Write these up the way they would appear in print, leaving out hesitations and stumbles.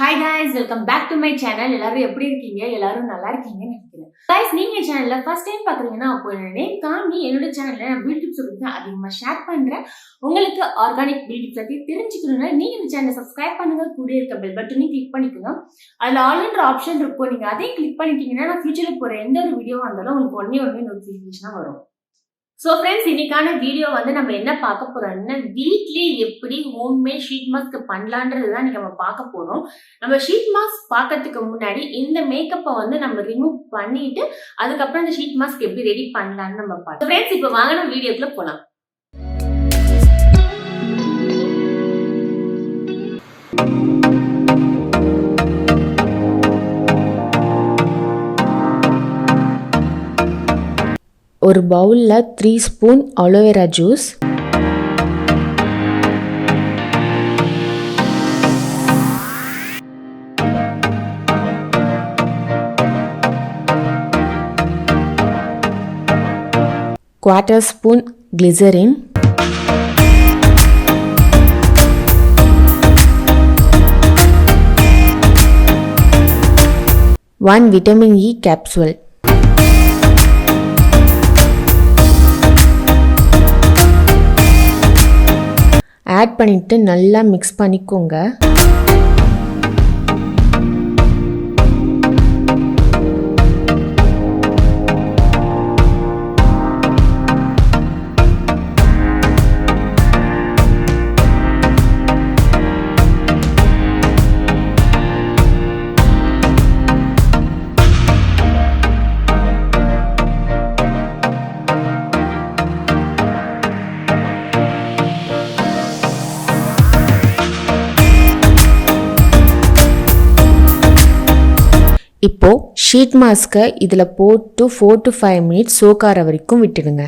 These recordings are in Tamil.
Hi guys, welcome back to my channel. எல்லாரும் எப்படி இருக்கீங்க? எல்லாரும் நல்லா இருக்கீங்கன்னு நினைக்கிறேன். Guys, நீங்க சேனல்ல ஃபர்ஸ்ட் டைம் பாக்குறீங்கன்னா அப்போ என்னோட காமி என்னோட சேனல்ல நான் பியூட்டி டிப்ஸ் பத்தி அதிகமா ஷேர் பண்றேன். உங்களுக்கு ஆர்கானிக் பியூட்டி டிப்ஸ் பத்தி தெரிஞ்சுக்கணும்னா நீங்க இந்த சேனலை சப்ஸ்கிரைப் பண்ணுங்க, கூட இருக்க பெல் பட்டனையும் கிளிக் பண்ணிக்கோங்க. அதுல ஆல்ன்ற ஆப்ஷன் இருக்கும். நீங்க அதையும் கிளிக் பண்ணிட்டீங்கன்னா நான் ஃபியூச்சர்ல போற எந்த ஒரு வீடியோ வந்தாலும் உங்களுக்கு உடனே நோட்டிஃபிகேஷனா வரும். ஸோ ஃப்ரெண்ட்ஸ், இன்னைக்கான வீடியோ நம்ம என்ன பார்க்க போறோம்னா வீட்லயே எப்படி ஹோம்மேட் ஷீட் மாஸ்க் பண்ணலான்றது தான் நம்ம பார்க்க போறோம். நம்ம ஷீட் மாஸ்க் பார்க்கறதுக்கு முன்னாடி இந்த மேக்கப்பை நம்ம ரிமூவ் பண்ணிட்டு அதுக்கப்புறம் இந்த ஷீட் மாஸ்க் எப்படி ரெடி பண்ணலாம்னு நம்ம பார்க்கலாம். ஃப்ரெண்ட்ஸ், இப்போ வாங்க நம்ம வீடியோக்குள்ள போலாம். ஒரு பவுலில் 3 spoon aloe vera juice, 1/4 spoon glycerin, 1 vitamin E capsule. Add பண்ணிட்டு நல்லா மிக்ஸ் பண்ணிக்கோங்க. இப்போ ஷீட் மாஸ்கை இதில் போட்டு 4 to 5 minutes சோக் ஆகிற வரைக்கும் விட்டுடுங்க.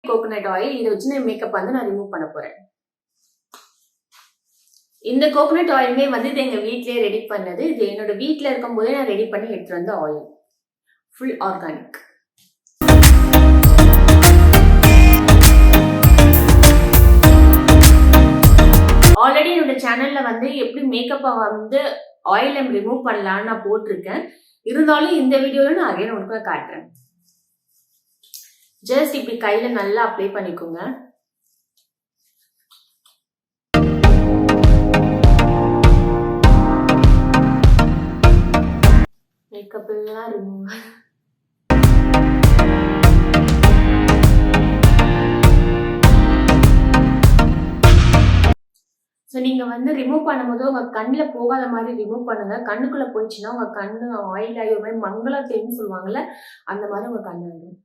கோகோனட் ஆயில் இதை வச்சு நான் மேக்கப் நான் ரிமூவ் பண்ண போறேன். இந்த கோகோனட் ஆயிலுமே இது எங்க வீட்லயே ரெடி பண்ணது. இது என்னோட வீட்ல இருக்கும் போதே நான் ரெடி பண்ணி எடுத்துட்டு வந்த ஆயில், ஃபுல் ஆர்கானிக். ஆல்ரெடி என்னோட சேனல்ல எப்படி மேக்கப்பை ஆயில ரிமூவ் பண்ணலாம்னு நான் போட்டிருக்கேன். இருந்தாலும் இந்த வீடியோல நான் அகைன் உனக்கு காட்டுறேன். ஜஸ்ட் இப்படி கையில நல்லா அப்ளை பண்ணிக்கோங்க. மேக்கப் எல்லாம் ரிமூவ். ஸோ நீங்க ரிமூவ் பண்ணும்போது உங்க கண்ணில் போகாத மாதிரி ரிமூவ் பண்ணுங்க. கண்ணுக்குள்ள போயிடுச்சுன்னா உங்க கண்ணு ஆயில் ஆகியோமே மங்களா தெரியும் சொல்லுவாங்கல்ல, அந்த மாதிரி உங்க கண்ணு ஆயிடும்.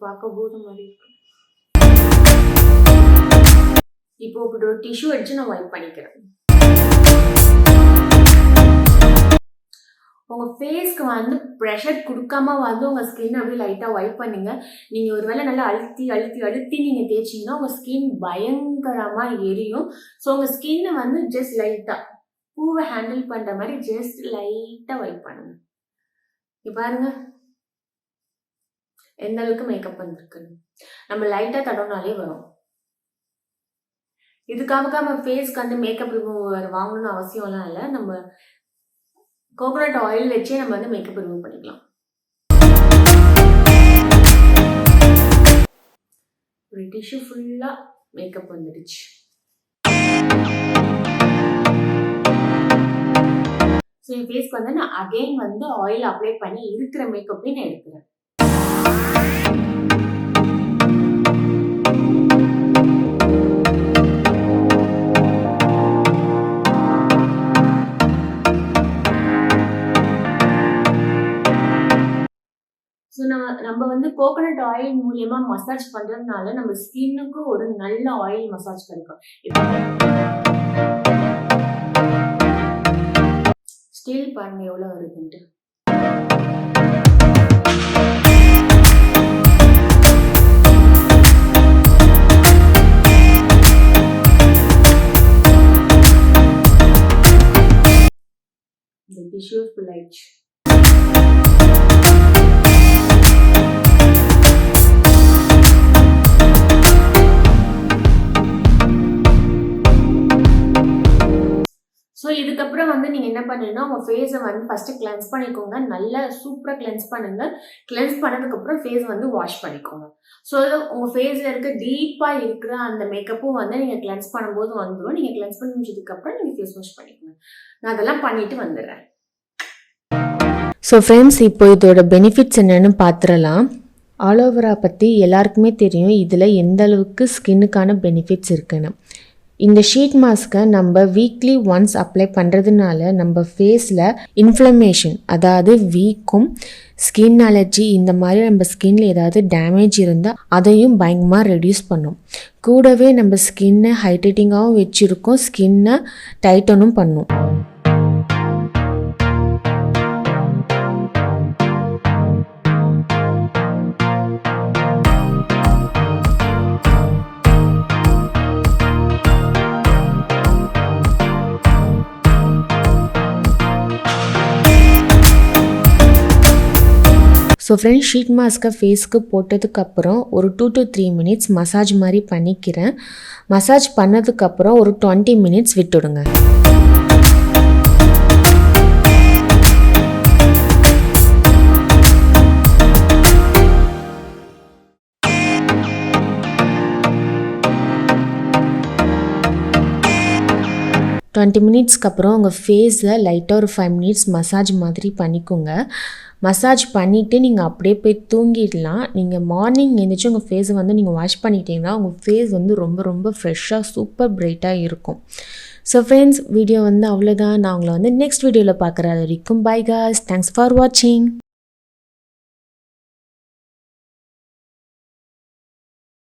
பார்க்க போது மாதிரி இருக்கு. இப்போ இப்படி ஒரு டிஷ்யூ வச்சு நான் வைப் பண்ணிக்கிறேன். உங்க ஃபேஸ்க்கு ப்ரெஷர் கொடுக்காம உங்க ஸ்கின் அப்படியே லைட்டா வைப் பண்ணுங்க. நீங்க ஒருவேளை நல்லா அழுத்தி அழுத்தி அழுத்தி நீங்க தேய்ச்சிங்கன்னா உங்க ஸ்கின் பயங்கரமா எரியும். ஸோ உங்க ஸ்கின்னை ஜஸ்ட் லைட்டா பூவை ஹேண்டில் பண்ற மாதிரி ஜஸ்ட் லைட்டா வைப் பண்ணுங்க. இங்க பாருங்க எந்த அளவுக்கு மேக்கப் வந்திருக்கு. நம்ம லைட்டா தடவினாலே வரும். இதுக்காக நம்ம ஃபேஸ்க்கு மேக்கப் ரிமூவர் வாங்கணும்னு அவசியம்லாம் இல்லை. நம்ம கோகோனட் ஆயில் வச்சே நம்ம மேக்கப் ரிமூவ் பண்ணிக்கலாம். ஒரு டிஷ்யூ ஃபுல்லா மேக்கப் வந்துடுச்சு. ஸோ என் ஃபேஸ்க்கு வந்து நான் அகெயின் வந்து ஆயில் அப்ளை பண்ணி இருக்கிற மேக்கப்பையும் நான் எடுக்கிறேன். ஸோ நம்ம வந்து கோகோனட் ஆயில் மூலியமா மசாஜ் பண்றதுனால நம்ம ஸ்கின்னுக்கு ஒரு நல்ல ஆயில் மசாஜ் கிடைக்கும். ஸ்டில் பாருங்க எவ்வளவு வருதுன்ட்டு. இந்த டிஷ்யூ ஃபுல் ஆயிடுச்சு. ஸோ இதுக்கப்புறம் வந்து நீங்கள் என்ன பண்ணுறீங்கன்னா உங்கள் ஃபேஸை வந்து ஃபஸ்ட்டு கிளென்ஸ் பண்ணிக்கோங்க. நல்லா சூப்பராக கிளென்ஸ் பண்ணுங்க. கிளென்ஸ் பண்ணதுக்கப்புறம் ஃபேஸ் வந்து வாஷ் பண்ணிக்கோங்க. ஸோ உங்கள் ஃபேஸில் இருக்க டீப்பாக இருக்கிற அந்த மேக்கப்பும் வந்து நீங்கள் கிளென்ஸ் பண்ணும்போது வந்துடும். நீங்கள் கிளென்ஸ் பண்ணி முடிச்சதுக்கப்புறம் நீங்கள் ஃபேஸ் வாஷ் பண்ணிக்கோங்க. நான் அதெல்லாம் பண்ணிட்டு வந்துடுறேன். ஸோ ஃப்ரெண்ட்ஸ், இப்போ இதோட பெனிஃபிட்ஸ் என்னென்னு பார்த்துடலாம். ஆலோவேரா பற்றி எல்லாருக்குமே தெரியும் இதில் எந்த அளவுக்கு ஸ்கின்னுக்கான பெனிஃபிட்ஸ் இருக்குன்னு. இந்த ஷீட் மாஸ்க்கை நம்ம வீக்லி ஒன்ஸ் அப்ளை பண்ணுறதுனால நம்ம ஃபேஸில் இன்ஃப்ளமேஷன், அதாவது வீக்கம், ஸ்கின் அலர்ஜி, இந்த மாதிரி நம்ம ஸ்கின்ல ஏதாவது டேமேஜ் இருந்தால் அதையும் பயங்கரமாக ரெடியூஸ் பண்ணும். கூடவே நம்ம ஸ்கின்னை ஹைட்ரேட்டிங்காகவும் வச்சுருக்கோம், ஸ்கின்னை டைட்டனும் பண்ணும். ஸோ ஃப்ரெண்ட்ஸ், ஷீட் மாஸ்க்கை ஃபேஸ்க்கு போட்டதுக்கப்புறம் ஒரு 2 to 3 minutes மசாஜ் மாதிரி பண்ணிக்கிறேன். மசாஜ் பண்ணதுக்கப்புறம் ஒரு 20 minutes விட்டுடுங்க. மினிட்ஸ்க்கு அப்புறம் உங்கள் ஃபேஸில் லைட்டாக ஒரு 5 minutes மசாஜ் மாதிரி பண்ணிக்கோங்க. மசாஜ் பண்ணிவிட்டு நீங்கள் அப்படியே போய் தூங்கிடலாம். நீங்கள் மார்னிங் எழுந்திரிச்சு உங்கள் ஃபேஸை வந்து நீங்கள் வாஷ் பண்ணிட்டீங்கன்னா உங்கள் ஃபேஸ் வந்து ரொம்ப ரொம்ப ஃப்ரெஷ்ஷாக சூப்பர் பிரைட்டாக இருக்கும். ஸோ ஃப்ரெண்ட்ஸ், வீடியோ வந்து அவ்வளோதான். நான் உங்களை வந்து நெக்ஸ்ட் வீடியோவில் பார்க்குற வரைக்கும் பை காய்ஸ். தேங்க்ஸ் ஃபார் வாட்சிங்.